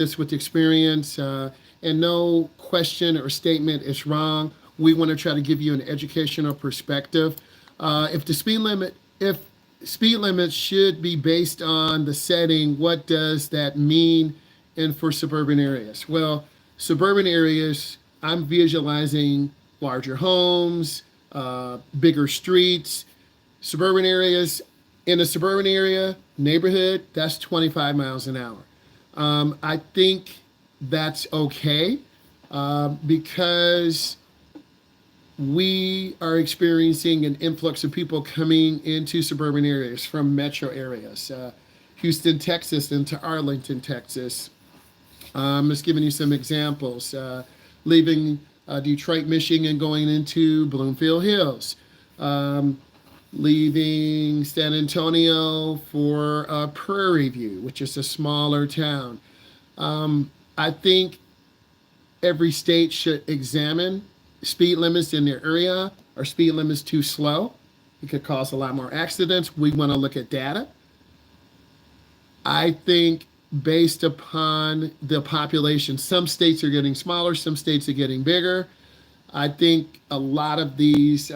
this with experience, and no question or statement is wrong. We want to try to give you an educational perspective. If speed limits should be based on the setting, what does that mean? And for suburban areas, well, suburban areas, I'm visualizing larger homes, bigger streets. Suburban areas, in a suburban area neighborhood, that's 25 miles an hour. I think that's okay, because we are experiencing an influx of people coming into suburban areas from metro areas, Houston, Texas, into Arlington, Texas. Just giving you some examples. Leaving Detroit, Michigan, going into Bloomfield Hills. Leaving San Antonio for Prairie View, which is a smaller town. I think every state should examine speed limits in their area. Are speed limits too slow? It could cause a lot more accidents. We want to look at data. I think based upon the population, some states are getting smaller, some states are getting bigger. I think a lot of these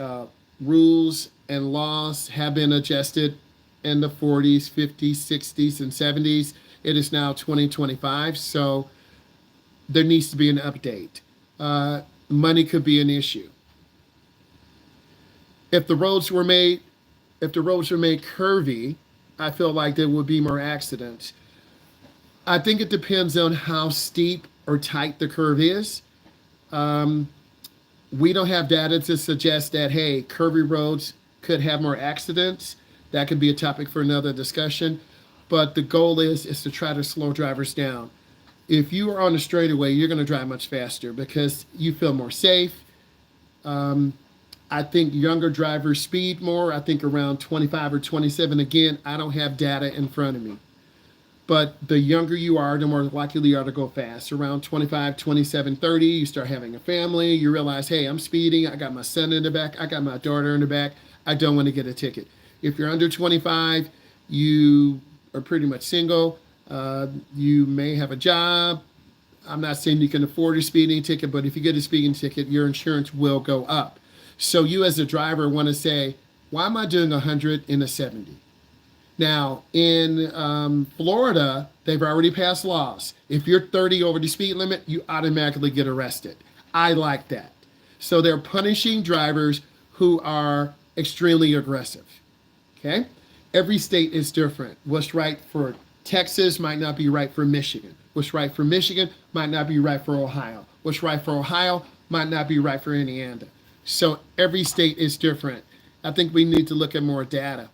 rules and laws have been adjusted in the 40s, 50s, 60s, and 70s. It is now 2025, so there needs to be an update. Money could be an issue. If the roads were made, if the roads were made curvy, I feel like there would be more accidents. I think it depends on how steep or tight the curve is. We don't have data to suggest that, hey, curvy roads could have more accidents. That could be a topic for another discussion. But the goal is to try to slow drivers down. If you are on a straightaway, you're going to drive much faster because you feel more safe. I think younger drivers speed more. I think around 25 or 27. Again, I don't have data in front of me. But the younger you are, the more likely you are to go fast. Around 25, 27, 30, you start having a family. You realize, hey, I'm speeding. I got my son in the back. I got my daughter in the back. I don't want to get a ticket. If you're under 25, you are pretty much single. You may have a job. I'm not saying you can afford a speeding ticket, but if you get a speeding ticket, your insurance will go up. So you as a driver want to say, why am I doing 100 in a 70? Now, in Florida, they've already passed laws. If you're 30 over the speed limit, you automatically get arrested. I like that. So they're punishing drivers who are extremely aggressive. Okay? Every state is different. What's right for Texas might not be right for Michigan. What's right for Michigan might not be right for Ohio. What's right for Ohio might not be right for Indiana. So every state is different. I think we need to look at more data.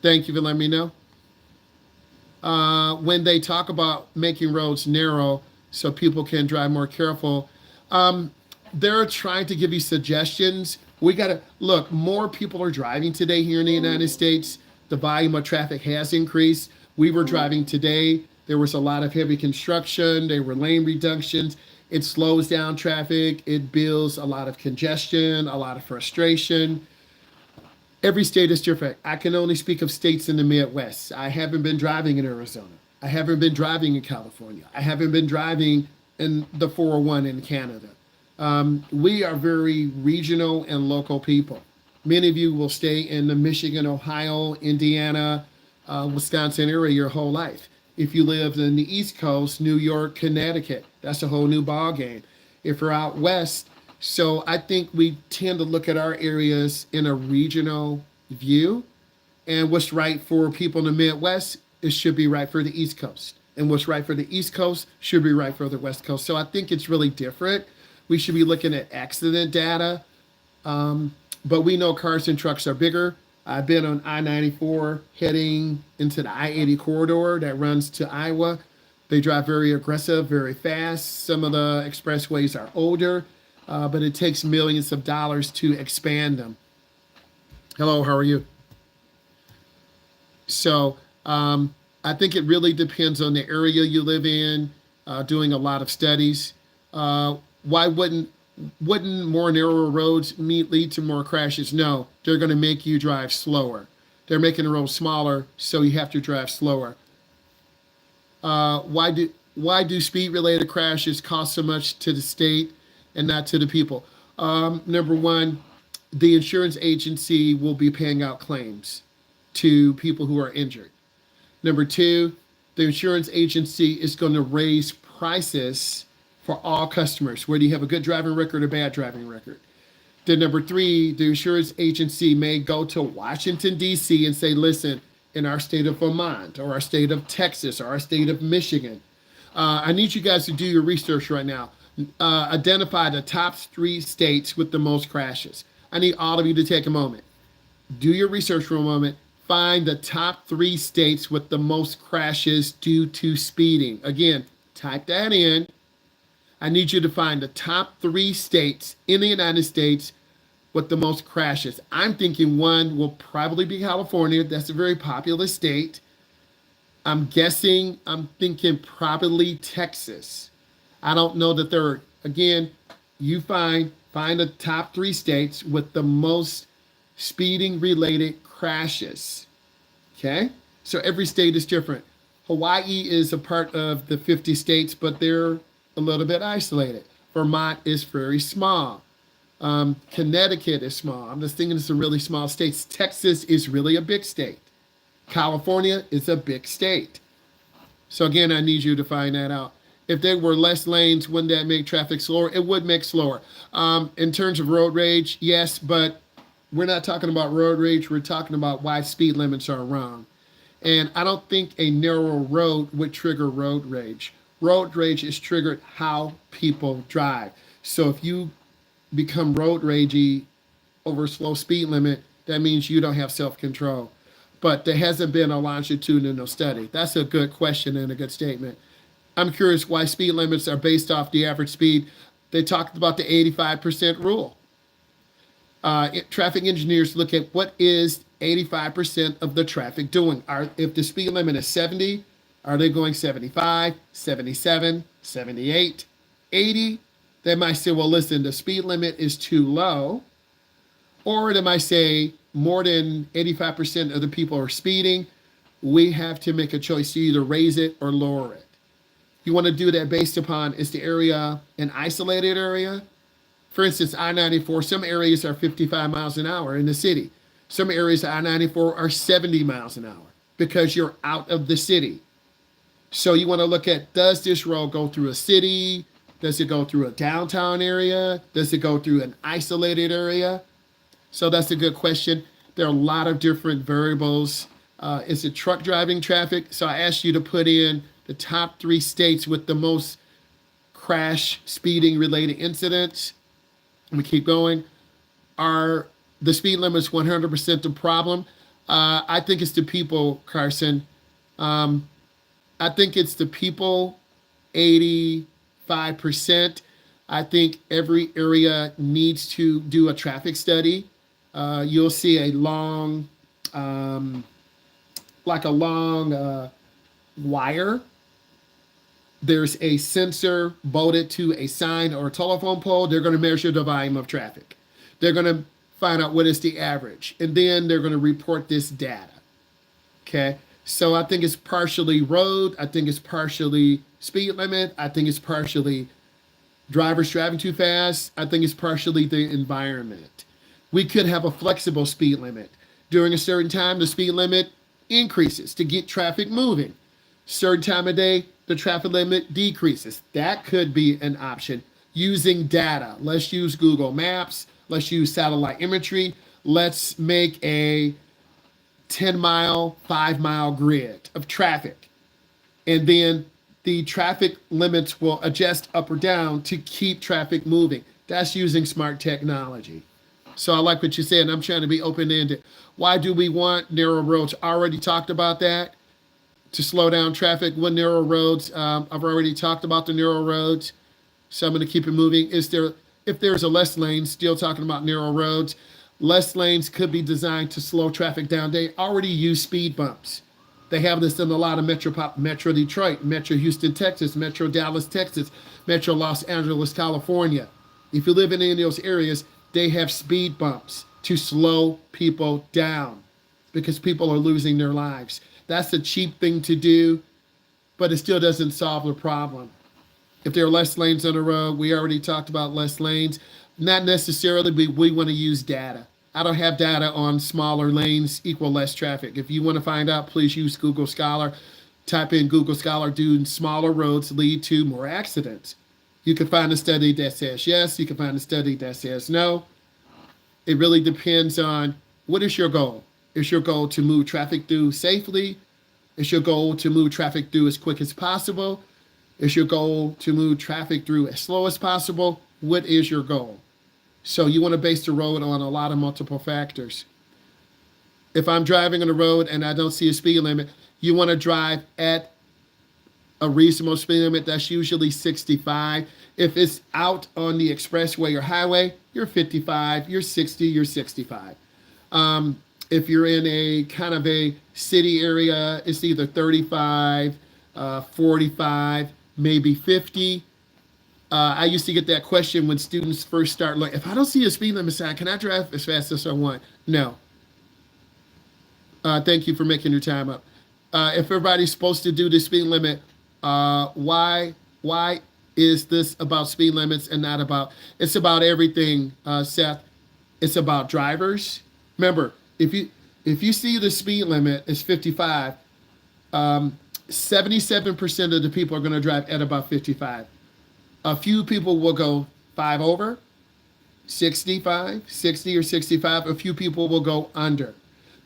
Thank you for letting me know. When they talk about making roads narrow so people can drive more careful, they're trying to give you suggestions. We got to look, more people are driving today here in the United States. The volume of traffic has increased. We were driving today. There was a lot of heavy construction. There were lane reductions. It slows down traffic. It builds a lot of congestion, a lot of frustration. Every state is different. I can only speak of states in the Midwest. I haven't been driving in Arizona. I haven't been driving in California. I haven't been driving in the 401 in Canada. We are very regional and local people. Many of you will stay in the Michigan, Ohio, Indiana, Wisconsin area your whole life. If you lived in the East Coast, New York, Connecticut, that's a whole new ball game. If you're out west, so I think we tend to look at our areas in a regional view, and what's right for people in the Midwest, it should be right for the East Coast. And what's right for the East Coast should be right for the West Coast. So I think it's really different. We should be looking at accident data, but we know cars and trucks are bigger. I've been on I-94 heading into the I-80 corridor that runs to Iowa. They drive very aggressive, very fast. Some of the expressways are older. But it takes millions of dollars to expand them. Hello, how are you? So I think it really depends on the area you live in, doing a lot of studies. Why wouldn't more narrow roads lead to more crashes? No, they're going to make you drive slower. They're making the road smaller, so you have to drive slower. Why do speed related crashes cost so much to the state and not to the people? Number one, the insurance agency will be paying out claims to people who are injured. Number two, the insurance agency is going to raise prices for all customers, whether you have a good driving record or bad driving record. Then number three, the insurance agency may go to Washington, D.C. and say, listen, in our state of Vermont or our state of Texas or our state of Michigan, I need you guys to do your research right now. Identify the top 3 states with the most crashes. I need all of you to take a moment. Do your research for a moment. Find the top 3 states with the most crashes due to speeding. Again, type that in. I need you to find the top 3 states in the United States with the most crashes. I'm thinking one will probably be California. That's a very populous state. I'm thinking probably Texas. I don't know the third. Again, you find the top 3 states with the most speeding related crashes. Okay? So every state is different. Hawaii is a part of the 50 states, but they're a little bit isolated. Vermont is very small. Connecticut is small. I'm just thinking it's a really small states. Texas is really a big state. California is a big state. So again, I need you to find that out. If there were less lanes, wouldn't that make traffic slower? It would make slower. In terms of road rage, yes, but we're not talking about road rage. We're talking about why speed limits are wrong. And I don't think a narrow road would trigger road rage. Road rage is triggered how people drive. So if you become road ragey over a slow speed limit, that means you don't have self-control. But there hasn't been a longitudinal study. That's a good question and a good statement. I'm curious why speed limits are based off the average speed. They talked about the 85% rule. Traffic engineers look at what is 85% of the traffic doing. If the speed limit is 70, are they going 75, 77, 78, 80? They might say, well, listen, the speed limit is too low. Or they might say more than 85% of the people are speeding. We have to make a choice to either raise it or lower it. You want to do that based upon, is the area an isolated area? For instance, I-94, some areas are 55 miles an hour in the city. Some areas of I-94 are 70 miles an hour because you're out of the city. So you want to look at, does this road go through a city? Does it go through a downtown area? Does it go through an isolated area? So that's a good question. There are a lot of different variables. Is it truck driving traffic? So I asked you to put in the top 3 states with the most crash speeding related incidents. We keep going. Are the speed limits 100% the problem? I think it's the people, Carson. I think it's the people, 85%. I think every area needs to do a traffic study. You'll see a long, wire. There's a sensor bolted to a sign or a telephone pole. They're going to measure the volume of traffic. They're going to find out what is the average. And then they're going to report this data. Okay. So I think it's partially road. I think it's partially speed limit. I think it's partially drivers driving too fast. I think it's partially the environment. We could have a flexible speed limit. During a certain time, the speed limit increases to get traffic moving. Certain time of day, the traffic limit decreases. That could be an option using data. Let's use Google Maps. Let's use satellite imagery. Let's make a 10-mile, 5-mile grid of traffic. And then the traffic limits will adjust up or down to keep traffic moving. That's using smart technology. So I like what you said, and I'm trying to be open-ended. Why do we want narrow roads? I already talked about that. To slow down traffic with narrow roads. I've already talked about the narrow roads, so I'm going to keep it moving. If there's a less lane, still talking about narrow roads, less lanes could be designed to slow traffic down. They already use speed bumps. They have this in a lot of Metro Detroit, Metro Houston, Texas, Metro Dallas, Texas, Metro Los Angeles, California. If you live in any of those areas, they have speed bumps to slow people down because people are losing their lives. That's a cheap thing to do, but it still doesn't solve the problem. If there are less lanes on the road, we already talked about less lanes. Not necessarily, but we want to use data. I don't have data on smaller lanes equal less traffic. If you want to find out, please use Google Scholar. Type in Google Scholar, do smaller roads lead to more accidents. You can find a study that says yes. You can find a study that says no. It really depends on what is your goal. Is your goal to move traffic through safely? Is your goal to move traffic through as quick as possible? Is your goal to move traffic through as slow as possible? What is your goal? So you want to base the road on a lot of multiple factors. If I'm driving on the road and I don't see a speed limit, you want to drive at a reasonable speed limit. That's usually 65. If it's out on the expressway or highway, you're 55, you're 60, you're 65. If you're in a kind of a city area, it's either 35, 45, maybe 50. I used to get that question when students first start, like, if I don't see a speed limit sign, can I drive as fast as I want? No. Thank you for making your time up. If everybody's supposed to do the speed limit, why is this about speed limits and not about, it's about everything, Seth. It's about drivers. Remember, if you see the speed limit is 55, 77% of the people are going to drive at about 55. A few people will go 5 over, 65, 60 or 65. A few people will go under.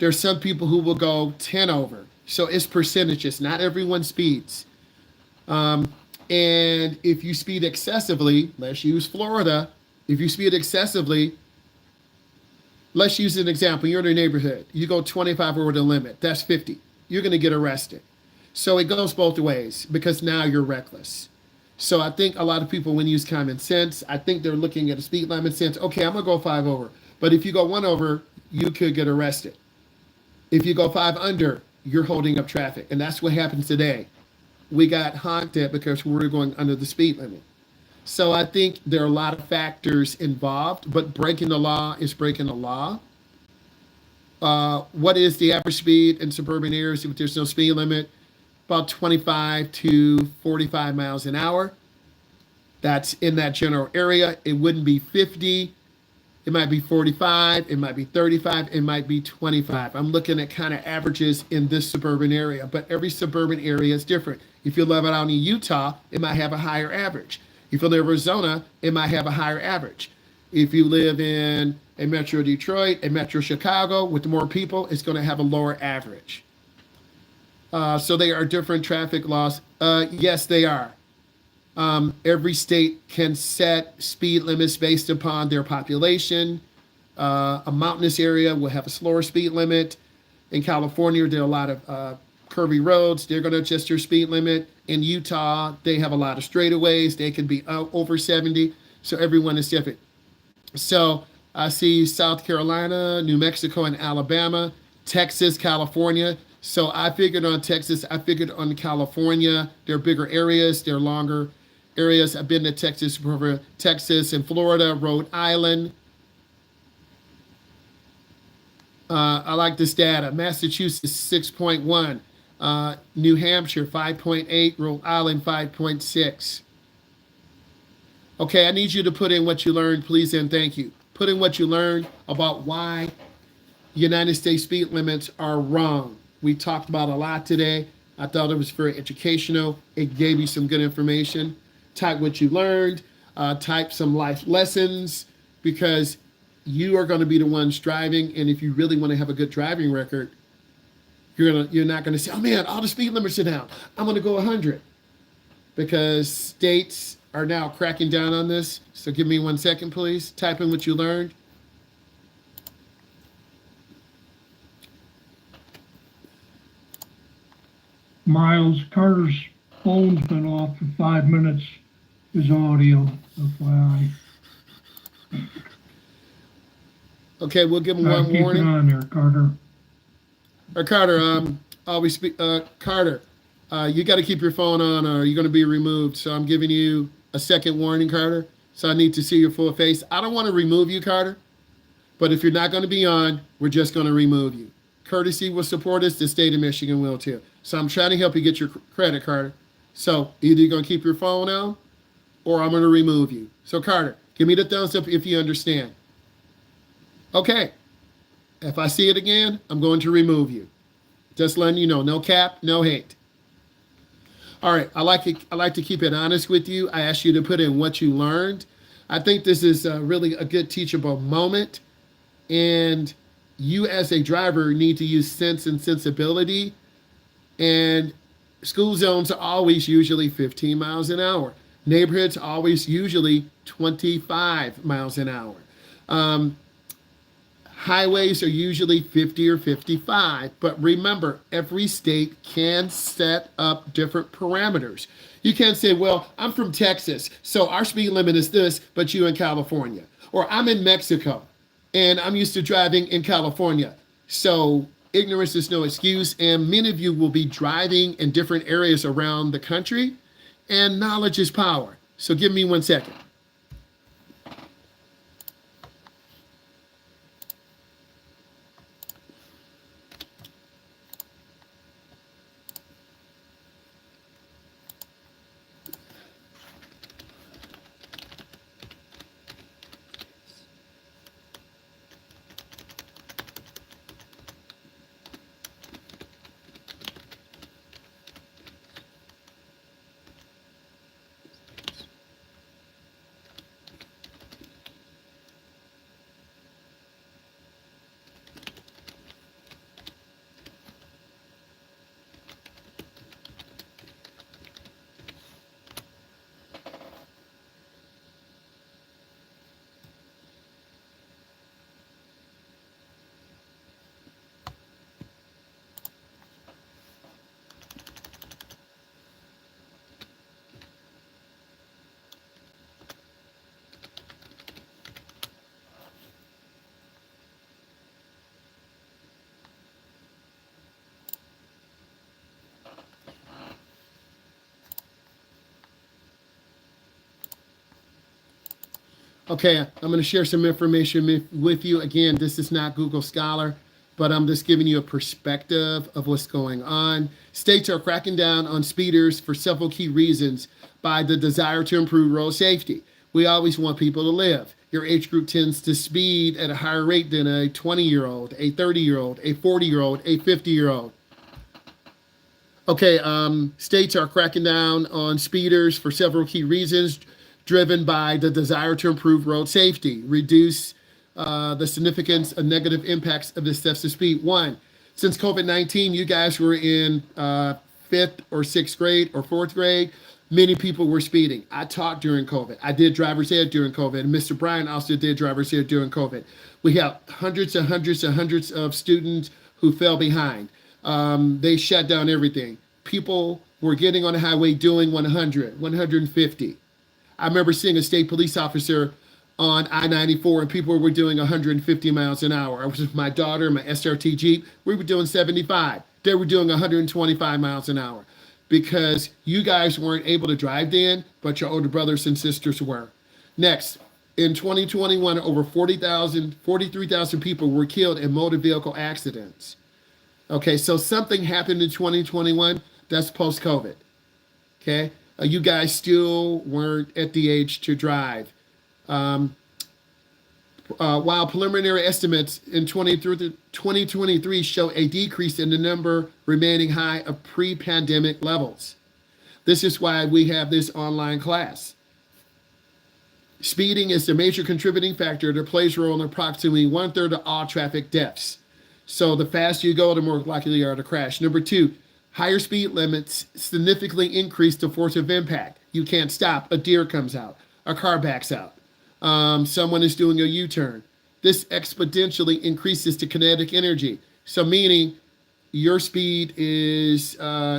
There's some people who will go 10 over. So it's percentages. Not everyone speeds. And if you speed excessively, let's use Florida. If you speed excessively, let's use an example. You're in a neighborhood. You go 25 over the limit. That's 50. You're going to get arrested. So it goes both ways because now you're reckless. So I think a lot of people, when you use common sense, I think they're looking at a speed limit sense. Okay, I'm going to go 5 over. But if you go 1 over, you could get arrested. If you go 5 under, you're holding up traffic. And that's what happens today. We got honked at because we were going under the speed limit. So I think there are a lot of factors involved, but breaking the law is breaking the law. What is the average speed in suburban areas if there's no speed limit? About 25 to 45 miles an hour. That's in that general area. It wouldn't be 50. It might be 45. It might be 35. It might be 25. I'm looking at kind of averages in this suburban area, but every suburban area is different. If you live out in Utah, it might have a higher average. If you live in Arizona, it might have a higher average. If you live in a Metro Detroit, a Metro Chicago, with more people, it's going to have a lower average. So they are different traffic laws. Yes, they are. Every state can set speed limits based upon their population. A mountainous area will have a slower speed limit. In California, there are a lot of curvy roads. They're going to adjust your speed limit. In Utah, they have a lot of straightaways. They can be over 70. So everyone is different. So I see South Carolina, New Mexico, and Alabama, Texas, California. So I figured on Texas, I figured on California. They're bigger areas, they're longer areas. I've been to Texas and Florida, Rhode Island. I like this data. Massachusetts, 6.1. New Hampshire, 5.8. Rhode Island, 5.6. Okay, I need you to put in what you learned, please, and thank you. Put in what you learned about why United States speed limits are wrong. We talked about a lot today. I thought it was very educational. It gave you some good information. Type what you learned. Type some life lessons, because you are going to be the ones driving. And if you really want to have a good driving record, you're not going to say, oh man, all the speed limits are down, I'm going to go 100. Because states are now cracking down on this. So give me 1 second, please. Type in what you learned. Myles, Carter's phone's been off for 5 minutes. His audio, FYI. Okay, we'll give him one Keep warning. it on there, Carter. Carter, always speak. Carter, you got to keep your phone on, or you're going to be removed. So I'm giving you a second warning, Carter. So I need to see your full face. I don't want to remove you, Carter, but if you're not going to be on, we're just going to remove you. Courtesy will support us. The state of Michigan will too. So I'm trying to help you get your credit, Carter. So either you're going to keep your phone on or I'm going to remove you. So Carter, give me the thumbs up if you understand. Okay. If I see it again, I'm going to remove you. Just letting you know, no cap, no hate. All right, I like to keep it honest with you. I ask you to put in what you learned. I think this is really a good teachable moment, and you as a driver need to use sense and sensibility. And school zones are always usually 15 miles an hour. Neighborhoods are always usually 25 miles an hour. Um, Highways are usually 50 or 55, but remember, every state can set up different parameters. You can't say, well, I'm from Texas, so our speed limit is this, but you in California. Or I'm in Mexico, and I'm used to driving in California. So ignorance is no excuse, and many of you will be driving in different areas around the country, and knowledge is power. So give me 1 second. Okay, I'm going to share some information with you. Again, this is not Google Scholar, but I'm just giving you a perspective of what's going on. States are cracking down on speeders for several key reasons by the desire to improve road safety. We always want people to live. Your age group tends to speed at a higher rate than a 20-year-old, a 30-year-old, a 40-year-old, a 50-year-old. Okay, states are cracking down on speeders for several key reasons, driven by the desire to improve road safety, reduce the significance of negative impacts of excessive speed. One, since COVID-19, you guys were in fifth or sixth grade or fourth grade. Many people were speeding. I taught during COVID. I did driver's ed during COVID. And Mr. Bryan also did driver's ed during COVID. We have hundreds and hundreds and hundreds of students who fell behind. They shut down everything. People were getting on the highway doing 100, 150. I remember seeing a state police officer on I-94 and people were doing 150 miles an hour. I was with my daughter, my SRT Jeep. We were doing 75. They were doing 125 miles an hour because you guys weren't able to drive then, but your older brothers and sisters were. Next, in 2021, over 43,000 people were killed in motor vehicle accidents. Okay, so something happened in 2021 that's post-COVID. Okay, you guys still weren't at the age to drive. While preliminary estimates in 2023 show a decrease in the number remaining high of pre-pandemic levels. This is why we have this online class. Speeding is the major contributing factor that plays a role in approximately 1/3 of all traffic deaths. So the faster you go, the more likely you are to crash. Number two, higher speed limits significantly increase the force of impact. You can't stop. A deer comes out. A car backs out. Someone is doing a U-turn. This exponentially increases the kinetic energy. So meaning your speed is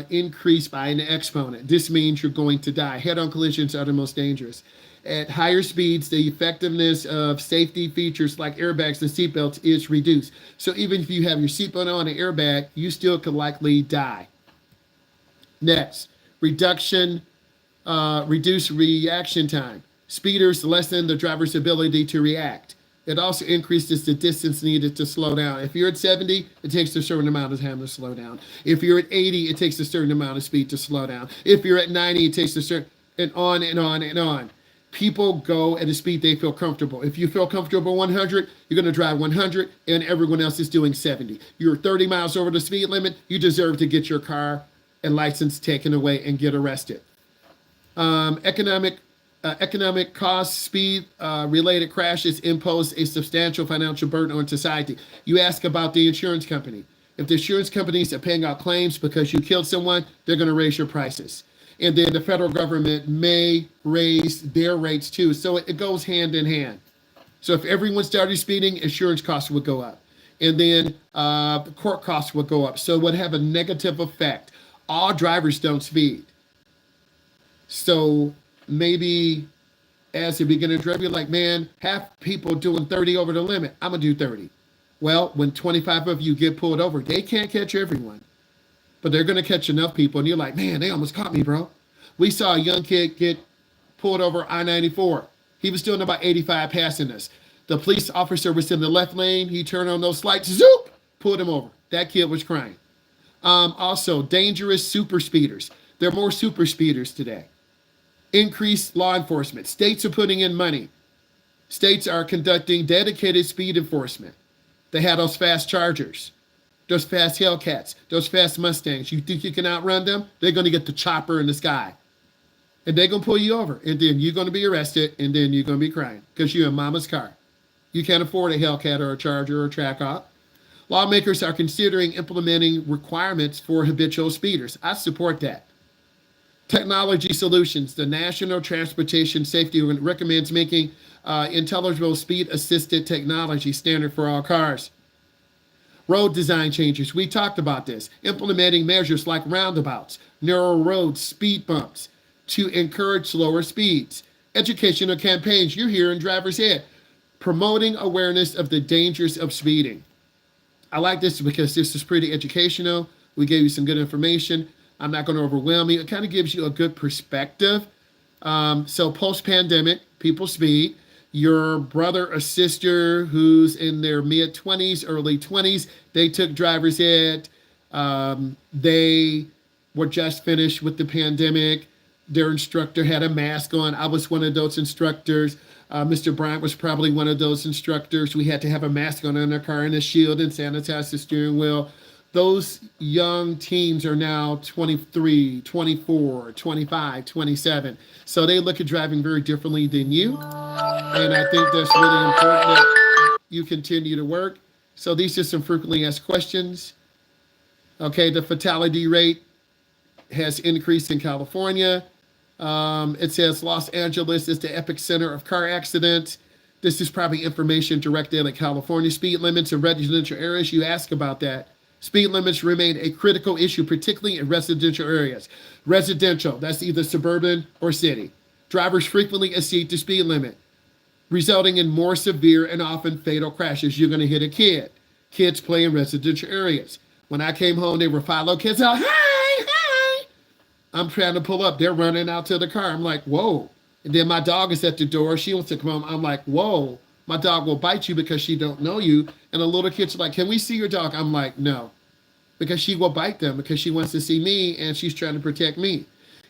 increased by an exponent. This means you're going to die. Head-on collisions are the most dangerous. At higher speeds, the effectiveness of safety features like airbags and seatbelts is reduced. So even if you have your seatbelt on and airbag, you still could likely die. Next, reduce reaction time. Speeders lessen the driver's ability to react. It also increases the distance needed to slow down. If you're at 70, it takes a certain amount of time to slow down. If you're at 80, it takes a certain amount of speed to slow down. If you're at 90, it takes a certain, and on and on and on. People go at a speed they feel comfortable. If you feel comfortable 100, you're going to drive 100, and everyone else is doing 70. You're 30 miles over the speed limit, you deserve to get your car and license taken away and get arrested. Economic cost, speed related crashes impose a substantial financial burden on society. You ask about the insurance company. If the insurance companies are paying out claims because you killed someone, they're going to raise your prices. And then the federal government may raise their rates too. So it goes hand in hand. So if everyone started speeding, insurance costs would go up. And then court costs would go up. So it would have a negative effect. All drivers don't speed. So maybe as a beginner driver, you're like, man, half people doing 30 over the limit. I'm going to do 30. Well, when 25 of you get pulled over, they can't catch everyone. But they're going to catch enough people. And you're like, man, they almost caught me, bro. We saw a young kid get pulled over I-94. He was doing about 85 passing us. The police officer was in the left lane. He turned on those lights, zoop, pulled him over. That kid was crying. Also, dangerous super speeders. There are more super speeders today. Increased law enforcement. States are putting in money. States are conducting dedicated speed enforcement. They have those fast Chargers, those fast Hellcats, those fast Mustangs. You think you can outrun them? They're going to get the chopper in the sky. And they're going to pull you over. And then you're going to be arrested. And then you're going to be crying because you're in mama's car. You can't afford a Hellcat or a Charger or a Trackhawk. Lawmakers are considering implementing requirements for habitual speeders. I support that. Technology solutions. The National Transportation Safety recommends making intelligible speed-assisted technology standard for all cars. Road design changes. We talked about this. Implementing measures like roundabouts, narrow roads, speed bumps to encourage slower speeds. Educational campaigns. You're here in driver's ed. Promoting awareness of the dangers of speeding. I like this because this is pretty educational. We gave you some good information. I'm not going to overwhelm you. It kind of gives you a good perspective. So post-pandemic, people speed. Your brother or sister who's in their mid-20s, early 20s, they took driver's ed. They were just finished with the pandemic. Their instructor had a mask on. I was one of those instructors. Mr. Bryant was probably one of those instructors. We had to have a mask on in our car and a shield and sanitize the steering wheel. Those young teens are now 23, 24, 25, 27. So they look at driving very differently than you. And I think that's really important that you continue to work. So these are some frequently asked questions. Okay, the fatality rate has increased in California. It says Los Angeles is the epicenter of car accidents. This is probably information directed at California. Speed limits in residential areas. You ask about that. Speed limits remain a critical issue, particularly in residential areas. Residential, that's either suburban or city. Drivers frequently exceed the speed limit, resulting in more severe and often fatal crashes. You're going to hit a kid. Kids play in residential areas. When I came home, there were 5 little kids out, hi. I'm trying to pull up. They're running out to the car. I'm like, whoa. And then my dog is at the door. She wants to come home. I'm like, whoa. My dog will bite you because she don't know you. And the little kids are like, can we see your dog? I'm like, no. Because she will bite them because she wants to see me and she's trying to protect me.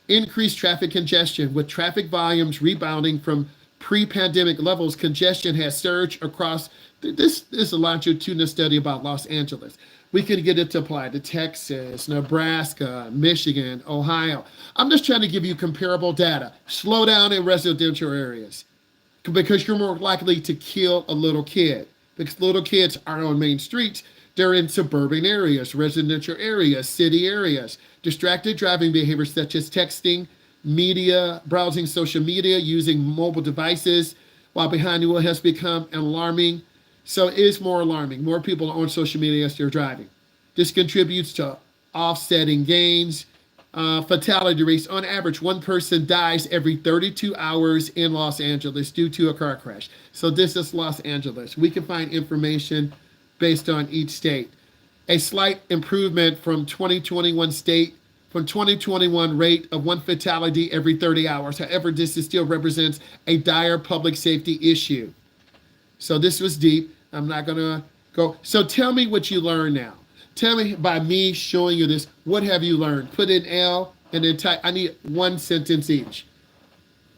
Increased traffic congestion. With traffic volumes rebounding from pre-pandemic levels, congestion has surged across. This is a longitudinal study about Los Angeles. We can get it to apply to Texas, Nebraska, Michigan, Ohio. I'm just trying to give you comparable data. Slow down in residential areas because you're more likely to kill a little kid because little kids aren't on main streets. They're in suburban areas, residential areas, city areas. Distracted driving behaviors such as texting, media, browsing social media, using mobile devices while behind the wheel has become alarming. So it is more alarming. More people are on social media as they're driving. This contributes to offsetting gains. Fatality rates. On average, one person dies every 32 hours in Los Angeles due to a car crash. So this is Los Angeles. We can find information based on each state. A slight improvement from 2021 rate of one fatality every 30 hours. However, this still represents a dire public safety issue. So this was deep. I'm not going to go. So tell me what you learned now. Tell me by me showing you this, what have you learned? Put in L and then type, I need one sentence each.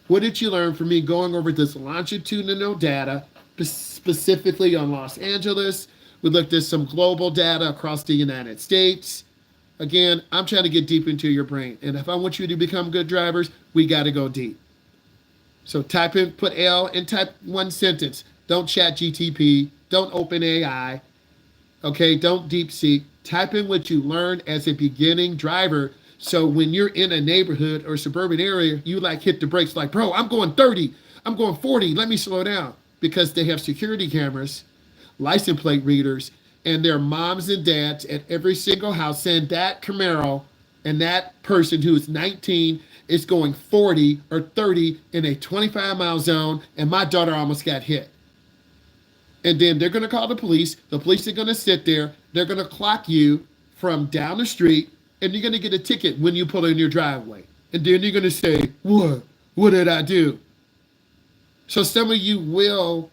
What did you learn from me going over this longitudinal data, specifically on Los Angeles? We looked at some global data across the United States. Again, I'm trying to get deep into your brain. And if I want you to become good drivers, we got to go deep. So type in, put L and type one sentence. Don't chat GTP. Don't open AI. Okay, don't deep seek. Type in what you learned as a beginning driver. So when you're in a neighborhood or suburban area, you like hit the brakes like, bro, I'm going 30. I'm going 40. Let me slow down. Because they have security cameras, license plate readers, and their moms and dads at every single house saying that Camaro and that person who's 19 is going 40 or 30 in a 25-mile zone, and my daughter almost got hit. And then they're going to call the police. The police are going to sit there. They're going to clock you from down the street, and you're going to get a ticket when you pull in your driveway. And then you're going to say, what? What did I do? So some of you will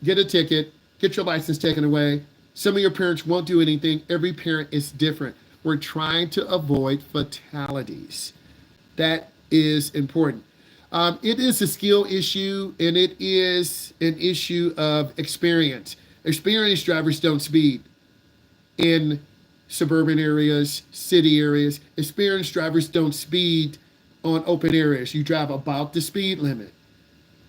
get a ticket, get your license taken away. Some of your parents won't do anything. Every parent is different. We're trying to avoid fatalities. That is important. It is a skill issue, and it is an issue of experience. Experienced drivers don't speed in suburban areas, city areas. Experienced drivers don't speed on open areas. You drive about the speed limit.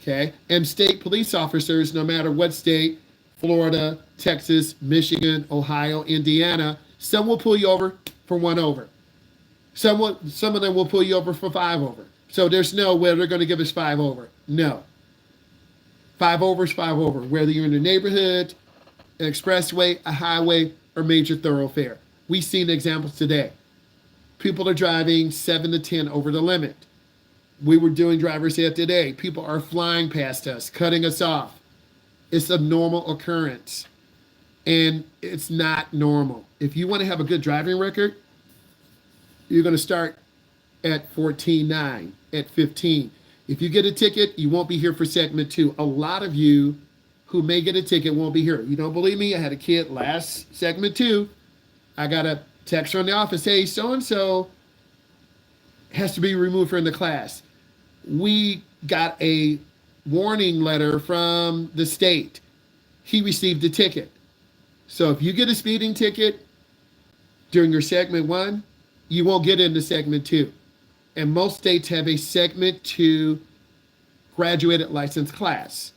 Okay? And state police officers, no matter what state, Florida, Texas, Michigan, Ohio, Indiana, some will pull you over for 1 over. Some of them will pull you over for 5 over. So there's no where they're going to give us 5 over. No. 5 over is 5 over. Whether you're in a neighborhood, an expressway, a highway, or major thoroughfare. We've seen examples today. People are driving 7 to 10 over the limit. We were doing driver's ed today. People are flying past us, cutting us off. It's a normal occurrence. And it's not normal. If you want to have a good driving record, you're going to start at 14.9, at 15. If you get a ticket, you won't be here for segment 2. A lot of you who may get a ticket won't be here. You don't believe me? I had a kid last segment 2. I got a text from the office, hey, so-and-so has to be removed from the class. We got a warning letter from the state. He received a ticket. So if you get a speeding ticket during your segment 1, you won't get into segment 2. And most states have a segment 2 graduated license class.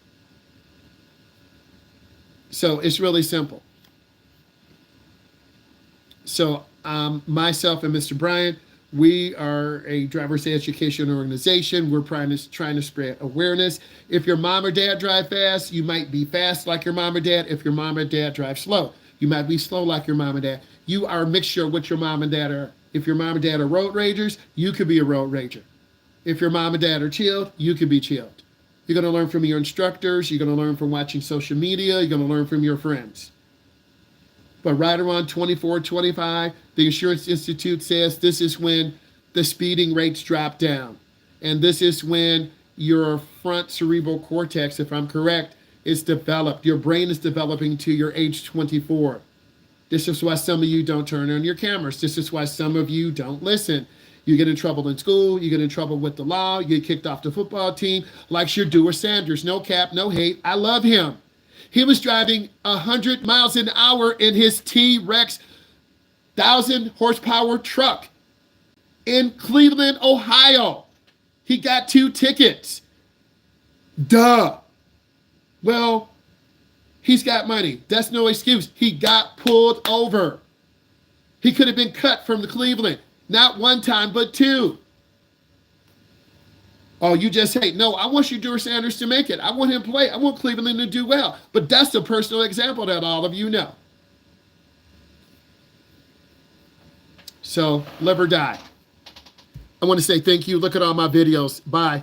So it's really simple. So myself and Mr. Bryant, we are a driver's education organization. We're trying to spread awareness. If your mom or dad drive fast, you might be fast like your mom or dad. If your mom or dad drive slow, you might be slow like your mom and dad. You are a mixture of what your mom and dad are. If your mom and dad are road ragers, you could be a road rager. If your mom and dad are chilled, you could be chilled. You're going to learn from your instructors. You're going to learn from watching social media. You're going to learn from your friends. But right around 24, 25, the Insurance Institute says this is when the speeding rates drop down. And this is when your front cerebral cortex, if I'm correct, is developed. Your brain is developing to your age 24. This is why some of you don't turn on your cameras. This is why some of you don't listen. You get in trouble in school. You get in trouble with the law. You get kicked off the football team. Like Shedeur Sanders. No cap, no hate. I love him. He was driving 100 miles an hour in his T-Rex 1,000 horsepower truck in Cleveland, Ohio. He got 2 tickets. Duh. Well, he's got money. That's no excuse. He got pulled over. He could have been cut from the Cleveland. Not 1 time, but 2. Oh, you just hate. No, I want Shedeur Sanders to make it. I want him to play. I want Cleveland to do well. But that's a personal example that all of you know. So, live or die. I want to say thank you. Look at all my videos. Bye.